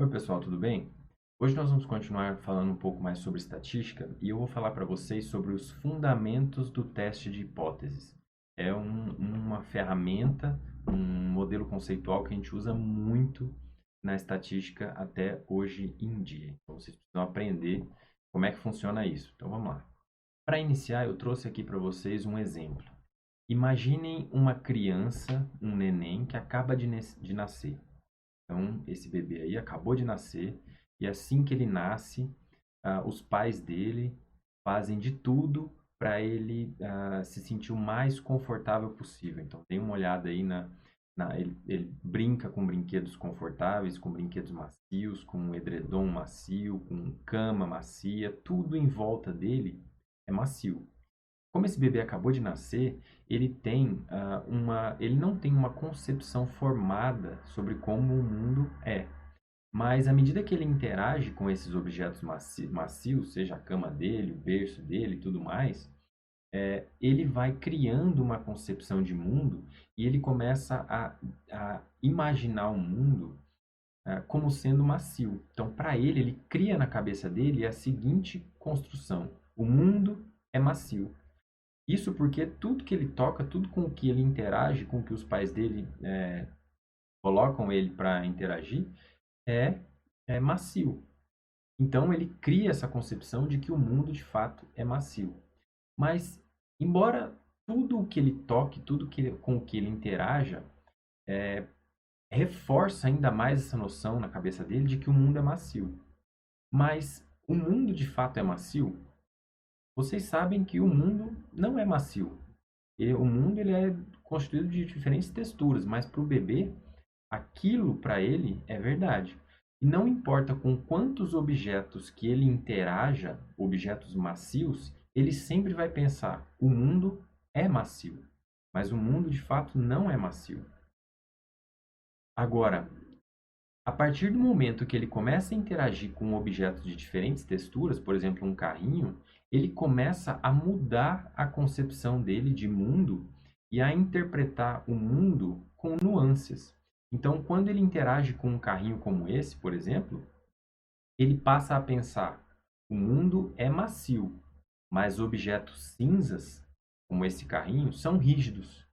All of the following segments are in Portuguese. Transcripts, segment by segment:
Oi, pessoal, tudo bem? Hoje nós vamos continuar falando um pouco mais sobre estatística e eu vou falar para vocês sobre os fundamentos do teste de hipóteses. É uma ferramenta, um modelo conceitual que a gente usa muito na estatística até hoje em dia. Então vocês precisam aprender como é que funciona isso. Então vamos lá. Para iniciar, eu trouxe aqui para vocês um exemplo. Imaginem uma criança, um neném que acaba de nascer. Então, esse bebê aí acabou de nascer e assim que ele nasce, os pais dele fazem de tudo para ele se sentir o mais confortável possível. Então, dê uma olhada aí ele brinca com brinquedos confortáveis, com brinquedos macios, com um edredom macio, com cama macia, tudo em volta dele é macio. Como esse bebê acabou de nascer, ele não tem uma concepção formada sobre como o mundo é. Mas à medida que ele interage com esses objetos macios, seja a cama dele, o berço dele e tudo mais, ele vai criando uma concepção de mundo e ele começa a imaginar o mundo como sendo macio. Então, para ele cria na cabeça dele a seguinte construção: o mundo é macio. Isso porque tudo que ele toca, tudo com que ele interage, com que os pais dele colocam ele para interagir, é, é macio. Então ele cria essa concepção de que o mundo de fato é macio. Mas, embora tudo o que ele toque, com o que ele interaja, reforça ainda mais essa noção na cabeça dele de que o mundo é macio. Mas o mundo de fato é macio? Vocês sabem que o mundo não é macio. O mundo ele é constituído de diferentes texturas, mas para o bebê, aquilo para ele é verdade. E não importa com quantos objetos que ele interaja, objetos macios, ele sempre vai pensar: o mundo é macio. Mas o mundo de fato não é macio. Agora, a partir do momento que ele começa a interagir com objetos de diferentes texturas, por exemplo, um carrinho, ele começa a mudar a concepção dele de mundo e a interpretar o mundo com nuances. Então, quando ele interage com um carrinho como esse, por exemplo, ele passa a pensar: o mundo é macio, mas objetos cinzas, como esse carrinho, são rígidos.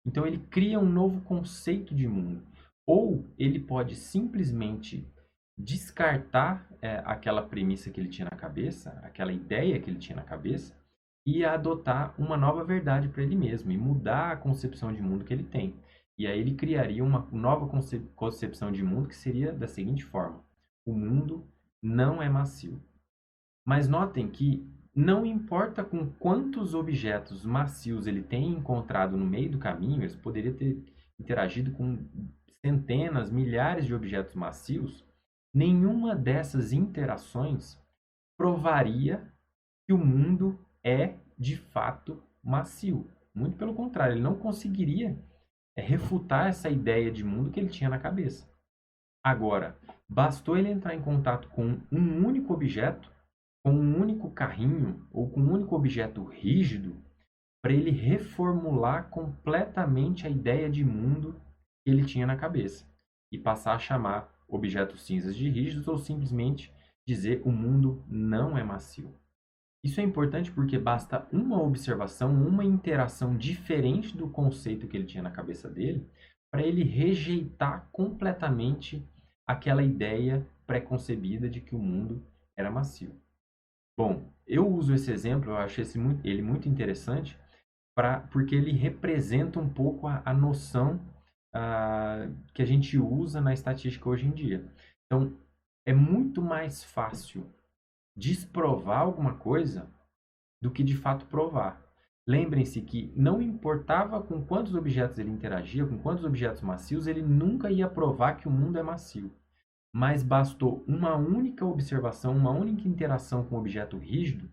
Então ele cria um novo conceito de mundo. Ou ele pode simplesmente descartar aquela premissa que ele tinha na cabeça, aquela ideia que ele tinha na cabeça, e adotar uma nova verdade para ele mesmo, e mudar a concepção de mundo que ele tem. E aí ele criaria uma nova concepção de mundo que seria da seguinte forma: o mundo não é macio. Mas notem que não importa com quantos objetos macios ele tenha encontrado no meio do caminho, ele poderia ter interagido com centenas, milhares de objetos macios, nenhuma dessas interações provaria que o mundo é de fato macio. Muito pelo contrário, ele não conseguiria refutar essa ideia de mundo que ele tinha na cabeça. Agora, bastou ele entrar em contato com um único objeto, com um único carrinho ou com um único objeto rígido, para ele reformular completamente a ideia de mundo que ele tinha na cabeça e passar a chamar objetos cinzas de rígidos ou simplesmente dizer: o mundo não é macio. Isso é importante porque basta uma observação, uma interação diferente do conceito que ele tinha na cabeça dele, para ele rejeitar completamente aquela ideia pré-concebida de que o mundo era macio. Bom, eu uso esse exemplo, eu achei ele muito interessante, porque ele representa um pouco a noção que a gente usa na estatística hoje em dia. Então, é muito mais fácil desprovar alguma coisa do que de fato provar. Lembrem-se que não importava com quantos objetos ele interagia, com quantos objetos macios, ele nunca ia provar que o mundo é macio. Mas bastou uma única observação, uma única interação com um objeto rígido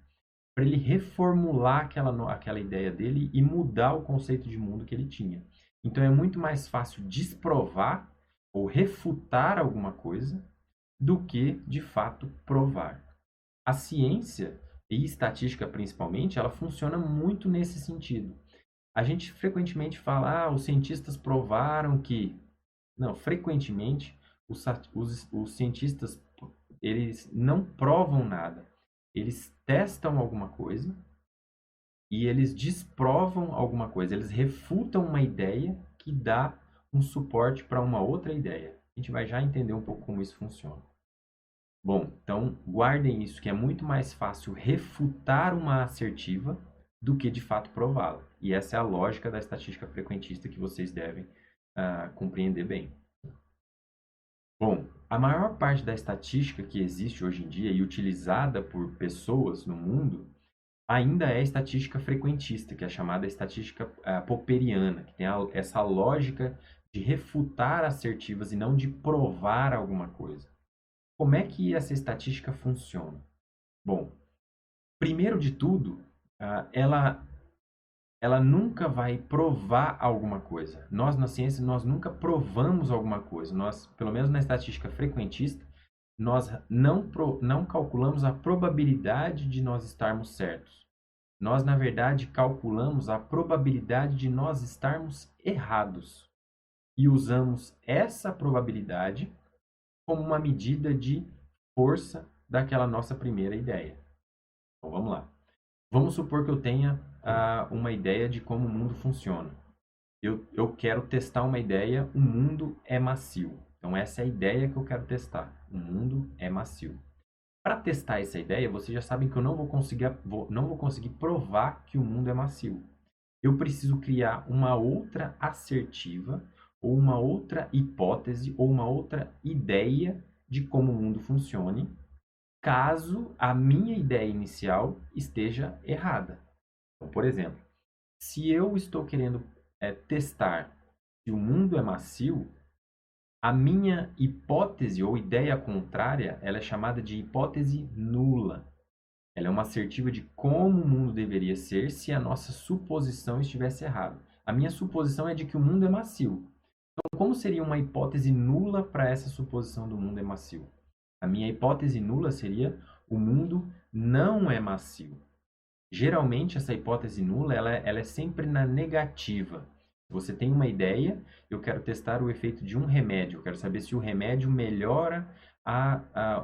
para ele reformular aquela ideia dele e mudar o conceito de mundo que ele tinha. Então é muito mais fácil desprovar ou refutar alguma coisa do que, de fato, provar. A ciência, e estatística principalmente, ela funciona muito nesse sentido. A gente frequentemente fala: os cientistas provaram que. Não, frequentemente, os cientistas, eles não provam nada. Eles testam alguma coisa e eles desprovam alguma coisa. Eles refutam uma ideia que dá um suporte para uma outra ideia. A gente vai já entender um pouco como isso funciona. Bom, então guardem isso, que é muito mais fácil refutar uma assertiva do que de fato prová-la. E essa é a lógica da estatística frequentista que vocês devem compreender bem. Bom, a maior parte da estatística que existe hoje em dia e utilizada por pessoas no mundo ainda é estatística frequentista, que é chamada estatística popperiana, que tem essa lógica de refutar assertivas e não de provar alguma coisa. Como é que essa estatística funciona? Bom, primeiro de tudo, ela nunca vai provar alguma coisa. Nós, na ciência, nós nunca provamos alguma coisa. Nós, pelo menos na estatística frequentista, nós não calculamos a probabilidade de nós estarmos certos. Nós, na verdade, calculamos a probabilidade de nós estarmos errados. E usamos essa probabilidade como uma medida de força daquela nossa primeira ideia. Então, vamos lá. Vamos supor que eu tenha uma ideia de como o mundo funciona. Eu quero testar uma ideia, o mundo é macio. Então, essa é a ideia que eu quero testar. O mundo é macio. Para testar essa ideia, vocês já sabem que eu não vou conseguir provar que o mundo é macio. Eu preciso criar uma outra assertiva, ou uma outra hipótese, ou uma outra ideia de como o mundo funcione, caso a minha ideia inicial esteja errada. Então, por exemplo, se eu estou querendo testar se o mundo é macio, a minha hipótese ou ideia contrária, ela é chamada de hipótese nula. Ela é uma assertiva de como o mundo deveria ser se a nossa suposição estivesse errada. A minha suposição é de que o mundo é macio. Então, como seria uma hipótese nula para essa suposição do mundo é macio? A minha hipótese nula seria o mundo não é macio. Geralmente, essa hipótese nula ela é sempre na negativa. Você tem uma ideia, eu quero testar o efeito de um remédio, eu quero saber se o remédio melhora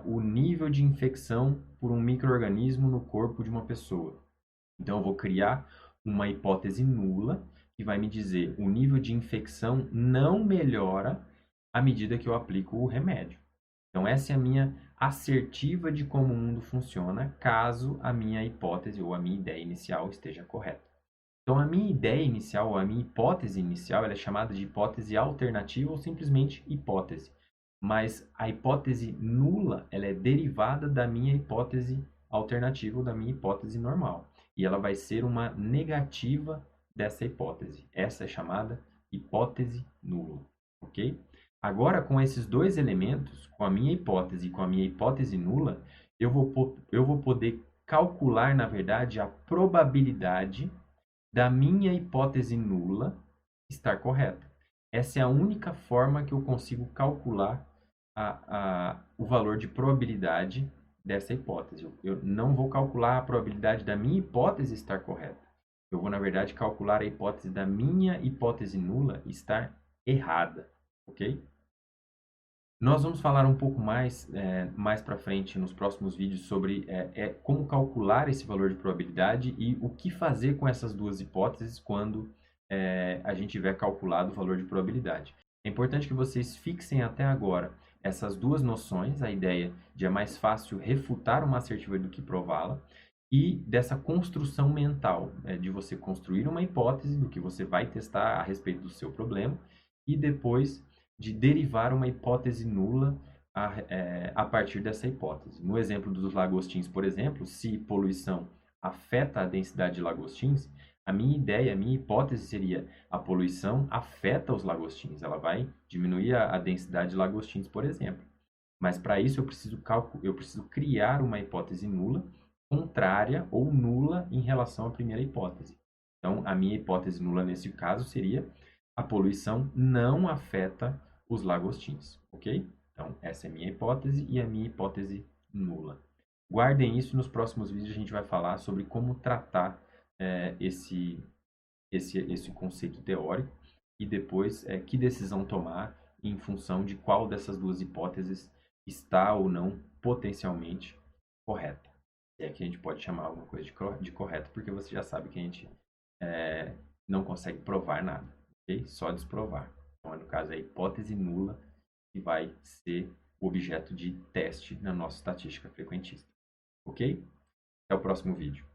o nível de infecção por um micro-organismo no corpo de uma pessoa. Então, eu vou criar uma hipótese nula que vai me dizer o nível de infecção não melhora à medida que eu aplico o remédio. Então, essa é a minha assertiva de como o mundo funciona, caso a minha hipótese ou a minha ideia inicial esteja correta. Então, a minha ideia inicial, ou a minha hipótese inicial, ela é chamada de hipótese alternativa ou simplesmente hipótese. Mas a hipótese nula, ela é derivada da minha hipótese alternativa ou da minha hipótese normal. E ela vai ser uma negativa dessa hipótese. Essa é chamada hipótese nula, ok? Agora, com esses dois elementos, com a minha hipótese e com a minha hipótese nula, eu vou poder calcular, na verdade, a probabilidade da minha hipótese nula estar correta. Essa é a única forma que eu consigo calcular o valor de probabilidade dessa hipótese. Eu não vou calcular a probabilidade da minha hipótese estar correta. Eu vou, na verdade, calcular a hipótese da minha hipótese nula estar errada, ok? Nós vamos falar um pouco mais para frente nos próximos vídeos sobre como calcular esse valor de probabilidade e o que fazer com essas duas hipóteses quando a gente tiver calculado o valor de probabilidade. É importante que vocês fixem até agora essas duas noções, a ideia de é mais fácil refutar uma assertiva do que prová-la e dessa construção mental, de você construir uma hipótese do que você vai testar a respeito do seu problema e depois de derivar uma hipótese nula a partir dessa hipótese. No exemplo dos lagostins, por exemplo, se poluição afeta a densidade de lagostins, a minha ideia, a minha hipótese seria a poluição afeta os lagostins, ela vai diminuir a densidade de lagostins, por exemplo. Mas para isso eu preciso criar uma hipótese nula, contrária ou nula em relação à primeira hipótese. Então, a minha hipótese nula nesse caso seria a poluição não afeta os lagostins, ok? Então, essa é a minha hipótese e a minha hipótese nula. Guardem isso, nos próximos vídeos a gente vai falar sobre como tratar esse conceito teórico e depois que decisão tomar em função de qual dessas duas hipóteses está ou não potencialmente correta. É que a gente pode chamar alguma coisa de correto, porque você já sabe que a gente não consegue provar nada, ok? Só desprovar. Então, no caso, é a hipótese nula que vai ser o objeto de teste na nossa estatística frequentista, ok? Até o próximo vídeo.